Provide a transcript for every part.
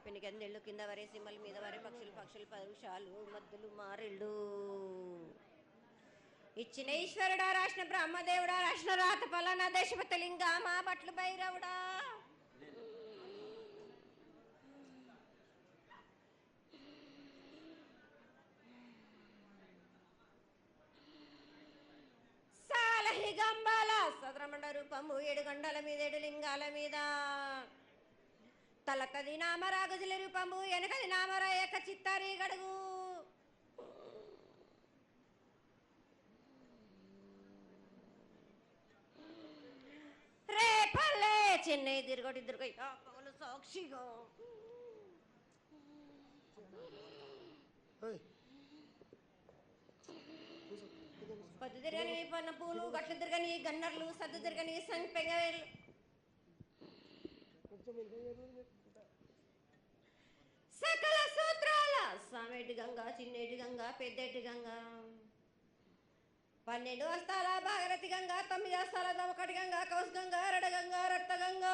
పెనిగందెళ్ళు కింద వరే సింహల మీద వరే పక్షులు పక్షులు పరుషాలు మద్దులు మారెళ్ళు ఇచ్చిన ఈశ్వరుడా రాసిన బ్రహ్మదేవుడా రాసిన రాత పలానా దేశపతి లింగా మా బట్లు భైరవుడా సాలహి గంబాల సదరమండ రూపము 7 గండల మీద 7 లింగాల మీద తలకది నామరాగుజుల రూపము వెనకది నామర ఏక చిత్తారి గడుగు రేపల్లే చెన్నై తిరుగొట్టి తిరుగ పగలు సాక్షిగా పద్దు తిరగని పన్న పూలు గట్లు తిరగని గన్నర్లు సద్దు తిరగని సంపెంగవేళ్ళు సకల సూత్రాల సామేటి గంగా చిన్నేటి గంగా పెద్దేటి గంగా 12 వస్తాల భాగరథి గంగా 9 వస్తాల దమకటి గంగా కౌస్ గంగా రడ గంగా రక్త గంగా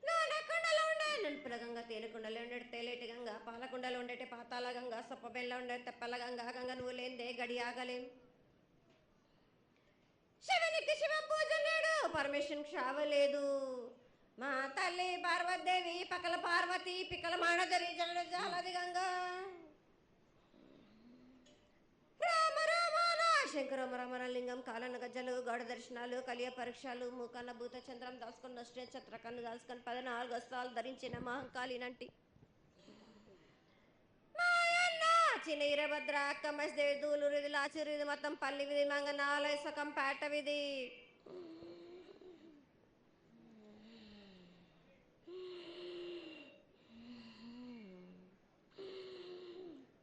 నానకుండలో ఉండే నలుపుల గంగా తేనెకుండలో ఉండే తేలేటి గంగా పాలకుండలో ఉండేటి పాతాల గంగా సొప్పబెల్ల ఉండే తెప్పల గంగా గంగ నువ్వు లేందే గడి ఆగలేం శివునికి శివం పూజ లేడు పరమేశ్వరునికి క్షావలేదు మా తల్లి పార్వతీదేవి పక్కల పార్వతి పిక్కల మాణదరి జల్లు జాలది గంగా రామ రామాన శంకర రమణ లింగం కాలన గజ్జలు గౌడ దర్శనాలు కలియ పరీక్షలు మూకన్న భూత చంద్రం దాల్చుకొని నష్ట చత్రకన్ను దాల్చుకొని 14 వస్త్రాలు ధరించిన మహంకాళినంటి చిన్న ఈరభద్ర అక్క మసిదేవి దూలూరు ఇది లాచూరు ఇది మొత్తం పల్లి విధి మంగనాలయ సకం పేట విధి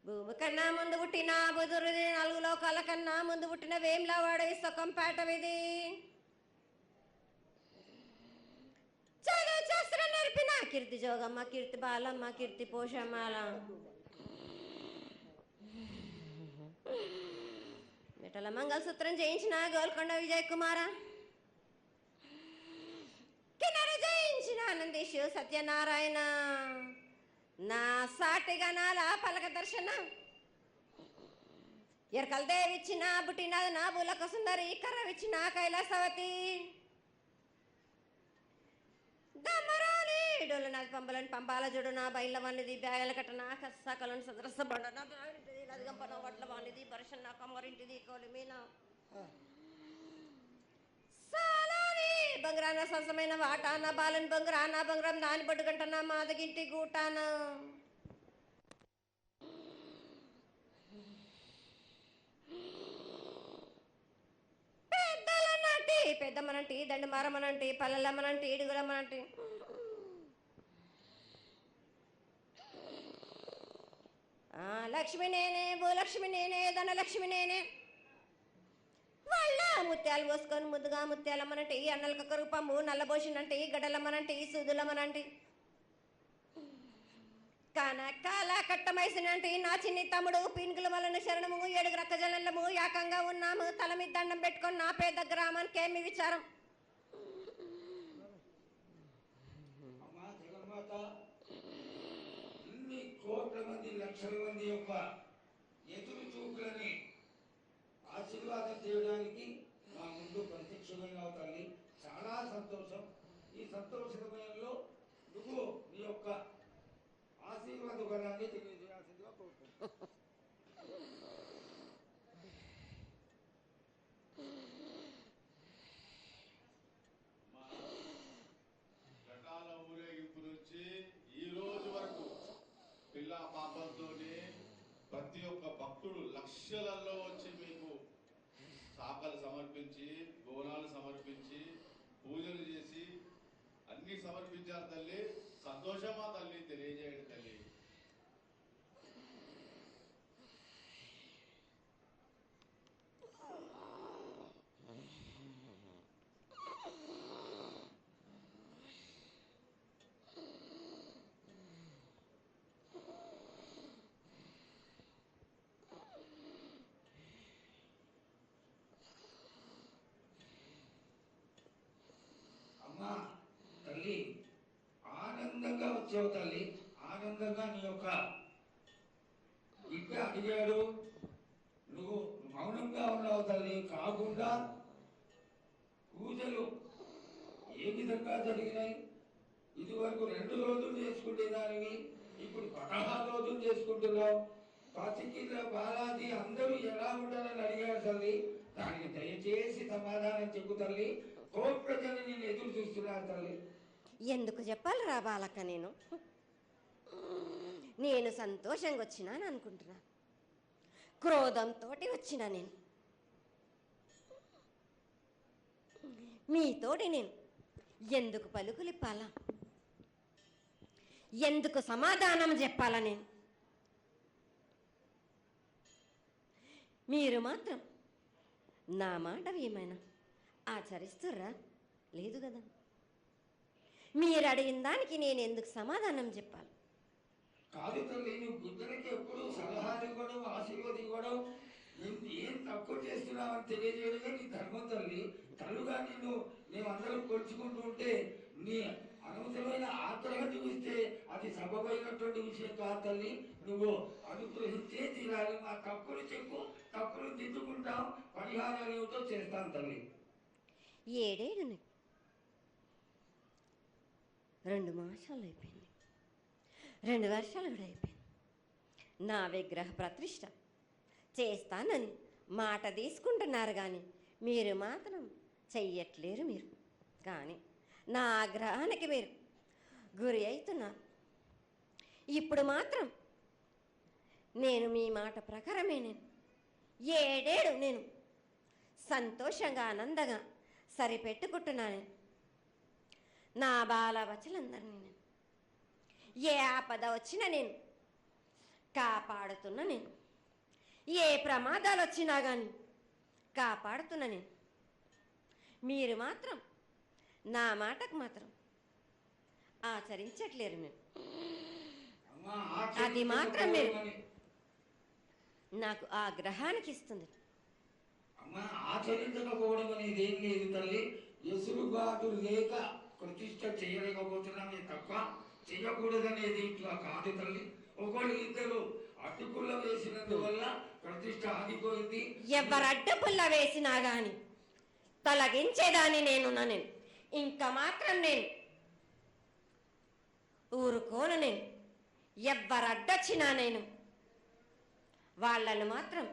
భూమి కన్నా ముందు పుట్టిన బుధురుది 4 లోకాల కన్నా ముందు పుట్టిన వేమ్లవాడ సకం పేట విధి చదువు శాస్త్రం నేర్పిన కీర్తి జోగమ్మ కీర్తి బాలమ్మ కీర్తి పోషమాల మెటల మంగళసూత్రం చేయించిన గోల్కొండ విజయ్ కుమార కిన్నెర జయించిన ఆనందేశు సత్యనారాయణ నా సాటి గణాల పలక దర్శన ఎరకల దేవిచ్చిన బుట్టినది నా బులక సుందరి కర్రవిచ్చిన కైలాసవతి దమరాలి డోలు నాది పంబలని పంపాల జుడు నా బయల వానిది బ్యాగల కట్ట నా కసకలను సదరస బండ నా బ్యాగింటిది నదిగంపన వడ్ల వానిది పరషన్ నా కమ్మరింటిది కోలిమీన సాలాని బంగ్రాన సరసమైన వాటాన బాలని బంగ్రాన బంగ్రం దాని బొడ్డుగంట నా మాదగింటి గూటాన పెద్దమ్మనంటి దండు మారమ్మనంటి పల్లెలమ్మనంటి ఇడుగులమ్మనంటి లక్ష్మి నేనే భూలక్ష్మి నేనే ధనలక్ష్మి నేనే వాళ్ళ ముత్యాలు పోసుకొని ముద్దుగా ముత్యాలమ్మనంటి అన్నలకొక రూపము నల్లబోసినంటి గడ్డలమ్మనంటి సూదులమ్మనంటి కనకాల కట్టమైసినంటి నా చిన్ని తమ్ముడు పీనుగుల వలన శరణము 7 రక్క జలము ఏకంగా ఉన్నాము తల మీద దండం పెట్టుకొని నా పేద గ్రామానికి ఏమి విచారం ఇన్ని కోట్ల మంది లక్షల మంది యొక్క ఎదురు చూపులని ఆశీర్వాదం చేయడానికి మా ముందు ప్రత్యక్షమైన తల్లి చాలా సంతోషం. ఈ సంతోష సమయంలో నువ్వు నీ యొక్క ఆశీర్వాద బలాన్ని తెలియజేయాల్సిందిగా కోరుకుంటున్నాను. ఘటాల ఊరేగింపు నుంచి ఈ రోజు వరకు పిల్ల పాపలతోనే ప్రతి ఒక్క భక్తుడు లక్షలలో వచ్చి మీకు శాఖలు సమర్పించి బోనాలు సమర్పించి పూజలు చేసి అన్ని సమర్పించారు తల్లి. సంతోషమా తల్లి తెలియజేయండి తల్లి. అమ్మా తల్లి ఆనందంగా వచ్చావు తల్లి. ఆనందంగా నీ యొక్క బిడ్డ అడిగాడు, నువ్వు మౌనంగా ఉన్నావు తల్లి. కాకుండా పూజలు ఏ విధంగా జరిగినాయి? ఇదివరకు 2 రోజులు చేసుకునేదానివి, ఇప్పుడు 16 రోజులు చేసుకుంటున్నావు. పసికిల బాలాజీ అందరూ ఎలా ఉంటారని అడిగాడు తల్లి. దానికి దయచేసి సమాధానం చెప్పు తల్లి. కోటి ప్రజలు నేను ఎదురు చూస్తున్నారు తల్లి. ఎందుకు చెప్పాలి రా బాలక్క? నేను సంతోషంగా వచ్చినాను అనుకుంటున్నాను, క్రోధంతో వచ్చిన నేను. మీతోటి నేను ఎందుకు పలుకులిప్పాలా, ఎందుకు సమాధానం చెప్పాలా? నేను మీరు మాత్రం నా మాట ఏమైనా ఆచరిస్తుర్రా? లేదు కదా. మీరు అడిగిన దానికి నేను ఎందుకు సమాధానం చెప్పాలి? కాదు తల్లి, నువ్వు బిడ్డలకి ఎప్పుడు సలహాలు ఇవ్వడం, ఆశీర్వాదం ఇవ్వడం, ఏం తక్కువ చేస్తున్నావని తెలియజేయడమే నీ ధర్మం తల్లి. తల్లుగా మేమందరం కొలుచుకుంటూ ఉంటే నీ అనవసరమైన ఆగ్రహం చూపిస్తే అది సబబైనటువంటి విషయం కాదు తల్లి. నువ్వు అనుగ్రహించే తీరాలి. మా తప్పులు చెప్పు, తప్పులు దిద్దుకుంటాం, పరిహారాలు ఏమిటో చేస్తాను తల్లి. 7 ఏళ్ళు 2 మాసాలు అయిపోయింది, 2 వర్షాలు కూడా అయిపోయింది. నా విగ్రహ ప్రతిష్ట చేస్తానని మాట తీసుకుంటున్నారు కానీ మీరు మాత్రం చెయ్యట్లేరు. మీరు కానీ నా ఆగ్రహానికి మీరు గురి అవుతున్నారు. ఇప్పుడు మాత్రం నేను మీ మాట ప్రకారమే నేను 7 ఏళ్ళు నేను సంతోషంగా ఆనందంగా సరిపెట్టుకుంటున్నాను. నా బాల బచ్చలందరినీ నేను ఏ ఆపద వచ్చినా నేను కాపాడుతున్నా. నేను ఏ ప్రమాదాలు వచ్చినా కానీ కాపాడుతున్నా నేను. మీరు మాత్రం నా మాటకు మాత్రం ఆచరించట్లేరు. నేను అది మాత్రం మీరు నాకు ఆగ్రహానికి ఇస్తుంది. అమ్మ, ఆచరించకపోవడం అనేది ఏం లేదు తల్లి. ఎసురుబాటు లేక ప్రతిష్ట చేయలేకపోతున్నామే తప్ప చేయకూడదనేది ఇట్లా కాదు తల్లి. ఒకళ్ళు ఇద్దరు అడ్డుపుల్ల వేసినందువల్ల ప్రతిష్ట ఆగిపోయింది. ఎవరు అడ్డుపుల్ల వేసినా గాని తొలగించేదాన్ని నేను ఇంకా మాత్రం నేను ఊరుకోను. నేను ఎవరు అడ్డొచ్చినా నేను వాళ్ళను మాత్రం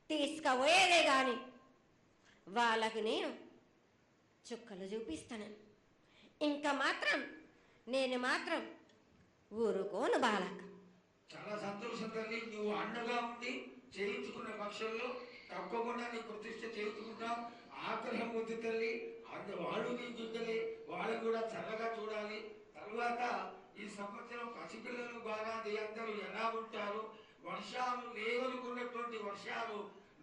తీసుకుపోయేదే గాని వాళ్ళకు నేను చుక్కలు చూపిస్తాను. ఇంకా మాత్రం నేను మాత్రం ఊరుకోను బాలక. చాలా సంతోషం తల్లి. నువ్వు అండగా ఉండి చేయించుకున్న పక్షంలో తప్పకుండా నీ ప్రతిష్ట చేయించుకుంటాం. ఆగ్రహం వద్దు తల్లి. వాళ్ళు నీ బిడ్డలే, వాళ్ళు కూడా చల్లగా చూడాలి. తర్వాత ఈ సంవత్సరం పసిపిల్లలు బాగా అందరూ ఎలా ఉంటారు? వర్షాలు లేవనుకున్నటువంటి వర్షాలు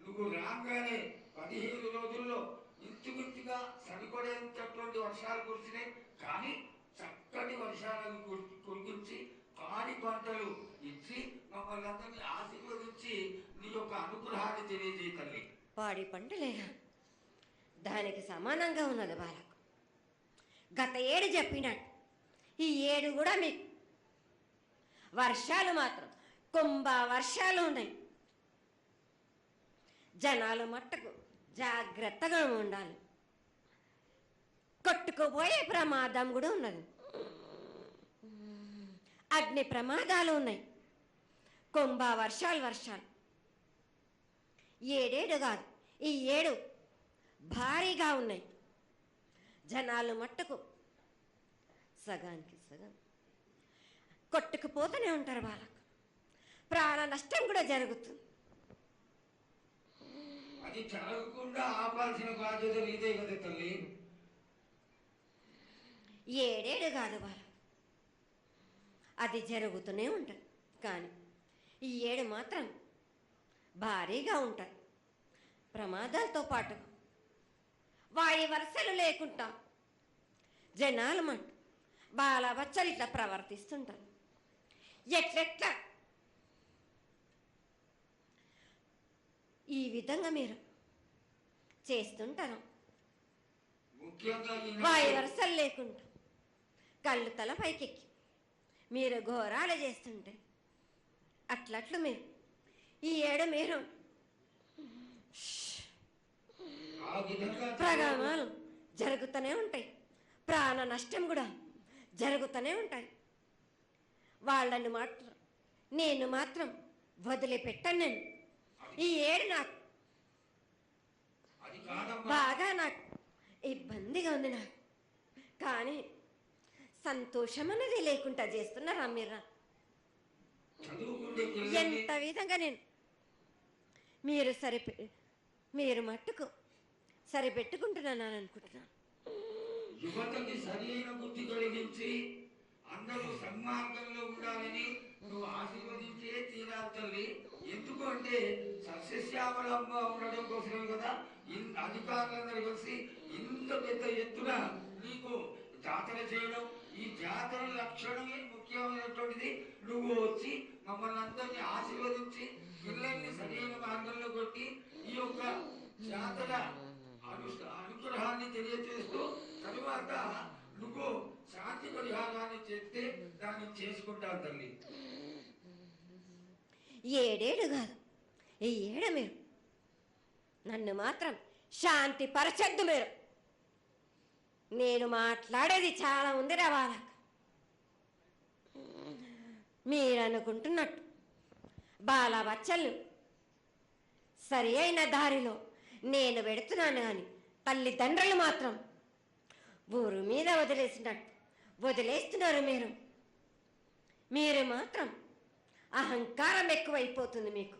నువ్వు రాగానే 15 రోజుల్లో ఇంచుమించుగా సరిపడేటటువంటి వర్షాలు కురిసినాయి. కానీ చక్కటి వర్షాలను కురిపించి పాడి పంటలు ఇచ్చి మమ్మల్ని అందరినీ ఆశీర్వదించి నీ యొక్క అనుగ్రహాన్ని తెలియజేయ తల్లి. పాడి పంటలేగా దానికి సమానంగా ఉన్నది బాలకు. గత 7 చెప్పినట్టు ఈ 7 కూడా మీకు వర్షాలు మాత్రం కుంభ వర్షాలు ఉన్నాయి. జనాలు మట్టుకు జాగ్రత్తగా ఉండాలి. కొట్టుకుపోయే ప్రమాదం కూడా ఉన్నది. అగ్ని ప్రమాదాలు ఉన్నాయి. కుంభ వర్షాలు 7 కాదు, ఈ 7 భారీగా ఉన్నాయి. జనాలు మట్టుకు సగానికి సగం కొట్టుకుపోతూనే ఉంటారు. వాళ్ళకు ప్రాణ నష్టం కూడా జరుగుతుంది. అది జరగకుండా ఆపాల్సిన బాధ్యత నీదే కదా తల్లి. 7 కాదు వాళ్ళు, అది జరుగుతూనే ఉంటుంది. కానీ ఈ 7 మాత్రం భారీగా ఉంటాయి. ప్రమాదాలతో పాటు వాయి వరుసలు లేకుండా జనాలు మట్టు బాలబచ్చలు ఇట్లా ప్రవర్తిస్తుంటారు. ఎట్లెట్లా ఈ విధంగా మీరు చేస్తుంటారు. ముఖ్యంగా వాయి వరుసలు లేకుండా కళ్ళు తల పైకెక్కి మీరు ఘోరాలు చేస్తుంటే అట్లట్లు మీరు ఈ ఏడు మీరు ఆ విధంగా ప్రగామాలు జరుగుతూనే ఉంటాయి, ప్రాణ నష్టం కూడా జరుగుతూనే ఉంటాయి. వాళ్ళని మాత్రం నేను మాత్రం వదిలిపెట్టాను. నేను ఈ ఏడు నాకు అది కాదమ్మా. బాగా నాకు ఇబ్బందిగా ఉంది నాకు, కానీ సంతోషం అనేది లేకుండా చేస్తున్నారా మీరు? చదువుకుంటే పిల్లల్ని ఎంత విధంగా నేను మీరు మట్టుకు సరిపెట్టుకుంటున్నాను అనుకుంటున్నాను. యువతకి సరైన బుద్ధి కలిగించి అందరూ సన్మార్గంలో ఉండాలని నువ్వు ఆశీర్వదించే తీరాలి తల్లి. ఎందుకు అంటే సస్యశ్యామలంగా ఉండడం కోసమే కదా అధికారులందరూ కలిసి ఇంత పెద్ద ఎత్తున నీకు జాతర చేయడం. ఈ జాతర లక్షణమే ముఖ్యమైనటువంటిది. నువ్వు వచ్చి మమ్మల్ని అందరినీ ఆశీర్వదించి పిల్లల్ని సరైన మార్గంలో కొట్టి ఈ యొక్క జాతర అనుగ్రహాన్ని తెలియజేస్తూ తరువాత నువ్వు శాంతి పరిహారాన్ని చేస్తే దాన్ని చేసుకుంటావు తల్లి. ఏడేడు కాదు, ఈ ఏడు మీరు నన్ను మాత్రం శాంతి పరచద్దు. నేను మాట్లాడేది చాలా ఉంది వాళ్ళకి. మీరు అనుకుంటున్నట్టు బాలబచ్చలు సరి అయిన దారిలో నేను పెడుతున్నాను, కానీ తల్లిదండ్రులు మాత్రం ఊరు మీద వదిలేస్తున్నారు. మీరు మాత్రం అహంకారం ఎక్కువైపోతుంది మీకు.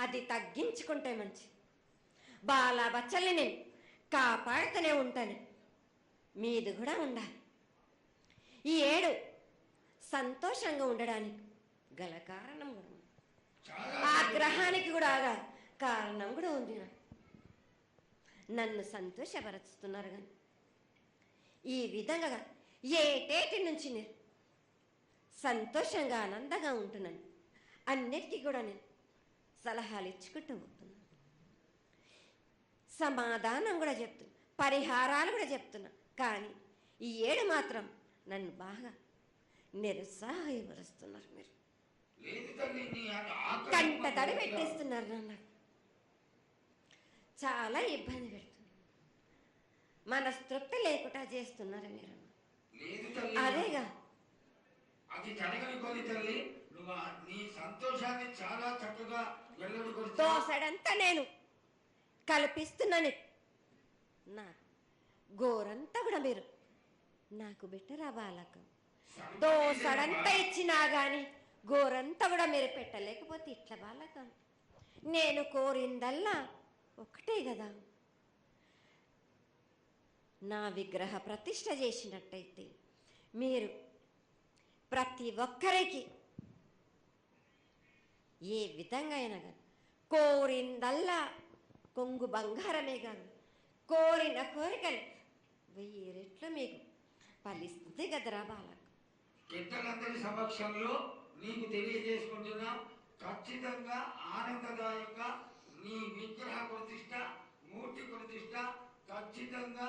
అది తగ్గించుకుంటే మంచి. బాలబచ్చల్ని నేను కాపాడుతూనే ఉంటాను, మీది కూడా ఉండాలి. ఈ ఏడు సంతోషంగా ఉండడానికి గల కారణం కూడా ఉంది. ఆగ్రహానికి కూడా కారణం కూడా ఉంది. నన్ను సంతోషపరుస్తున్నారు, కానీ ఈ విధంగా ఏటేటి నుంచి నేను సంతోషంగా ఆనందంగా ఉంటున్నాను. అన్నిటికీ కూడా నేను సలహాలు ఇచ్చుకుంటూ పోతున్నాను, సమాధానం కూడా చెప్తున్నా, పరిహారాలు కూడా చెప్తున్నా. కానీ ఈ ఏడు మాత్రం నన్ను బాగా నిరుత్సాహపరుస్తున్నారు. మీరు కంట తడి పెట్టేస్తున్నారు, నన్ను చాలా ఇబ్బంది పెడుతున్నారు, మనస్తృప్తి లేకుండా చేస్తున్నారు మీరు. అదేగా అది జరగని పని తల్లి. నువ్వు నీ సంతోషాన్ని చాలా చక్కగా వెల్లడిపరుస్తూ దోసడంతా నేను కల్పిస్తున్నాను. నా గోరంతా కూడా మీరు నాకు బెట్టరా బాలకు. దోసడంతా ఇచ్చినా గాని గోరంతా కూడా మీరు పెట్టలేకపోతే ఇట్లా బాలక. నేను కోరిందల్లా ఒకటే కదా, నా విగ్రహ ప్రతిష్ఠ చేసినట్టయితే మీరు ప్రతి ఒక్కరికి ఏ విధంగా అయినా కానీ కోరిందల్లా కొంగు బంగారమే కాదు, కోరిన కోరికలు 1000 రెట్లు మీకు ఫలిస్తుంది కదరా బాలకు. పెద్దలందరి సమక్షంలో నీకు తెలియజేసుకుంటున్నాం. ఖచ్చితంగా ఆనందదాయంగా నీ విగ్రహ ప్రతిష్ట, మూర్తి ప్రతిష్ట ఖచ్చితంగా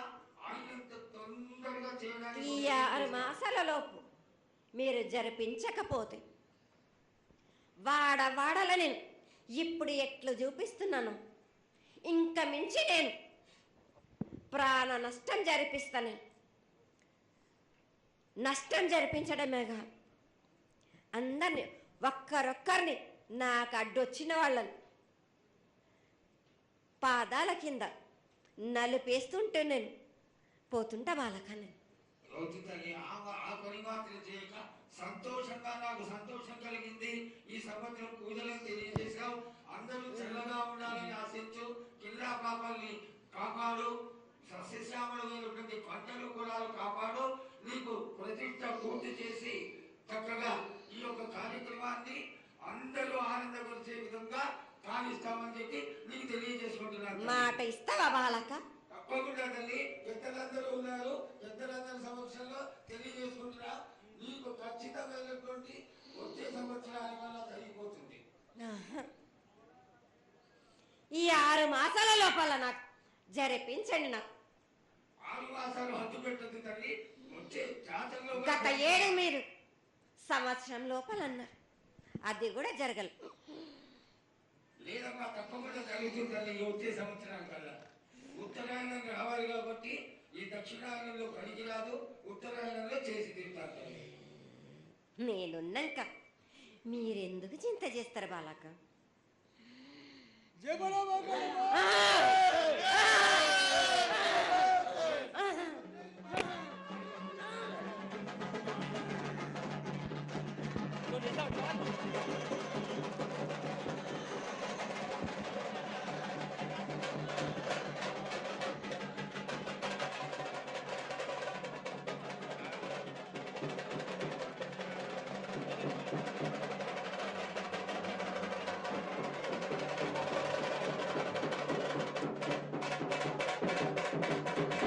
అయినంత తొందరగా చేయడానికి. ఈ 6 మాసాల లోపు మీరు జరిపించకపోతే వాడవాడల నేను ఇప్పుడు ఎట్లు చూపిస్తున్నాను, ఇంకా మించి నేను ప్రాణ నష్టం జరిపిస్తాను. నష్టం జరిపించడమేగా, అందరినీ ఒక్కరొక్కరిని నాకు అడ్డొచ్చిన వాళ్ళని పాదాల కింద నలిపేస్తుంటే నేను పోతుంటా వాళ్ళకని. ఆ పని మాత్రం చేయక సంతోషంగా నాకు సంతోషం కలిగింది. ఈ సంవత్సరం పూజలను తెలియజేశావు. అందరూ చల్లగా ఉండాలని ఆశించు. కిల్లా పాపాలని కాపాడు. సస్యశ్యామలమైనటువంటి పంటలు పొలాలు కాపాడు. నీకు ప్రతిష్ట పూర్తి చేసి చక్కగా ఈ యొక్క కార్యక్రమాన్ని అందరూ ఆనందపరిచే విధంగా కానిస్తామని చెప్పి నీకు తెలియజేసుకుంటున్నాను. మాట ఇస్తావా బాలక? తప్పకుండా తల్లి. పెద్దలందరూ ఉన్నారు, పెద్దలందరి సమక్షంలో తెలియజేసుకుంటున్నా. నీకు ఖచ్చితమైనటువంటి వచ్చే సంవత్సరానికి వల్ల జరిగిపోతుంది. ఈ 6 మాసాల లోపల నాకు జరిపించండి. నాకు 6 మాసాలు హద్దు పెట్టదు తల్లి. వచ్చే జాతరలో గత ఏడు మీరు సంవత్సరం లోపలన్నారు, అది కూడా జరగలేదు. లేదమ్మా, తప్పకుండా జరుగుతుంది తల్లి. ఈ వచ్చే సంవత్సరం కల్లా ఉత్తరాయణం రావాలి కాబట్టి ఈ దక్షిణాయనంలో పనికి రాదు, ఉత్తరాయణంలో చేసి తీరుతారు తల్లి. నేనున్నాక మీరెందుకు చింత చేస్తారు బాలక? జయ బలో బాబా. ఆ!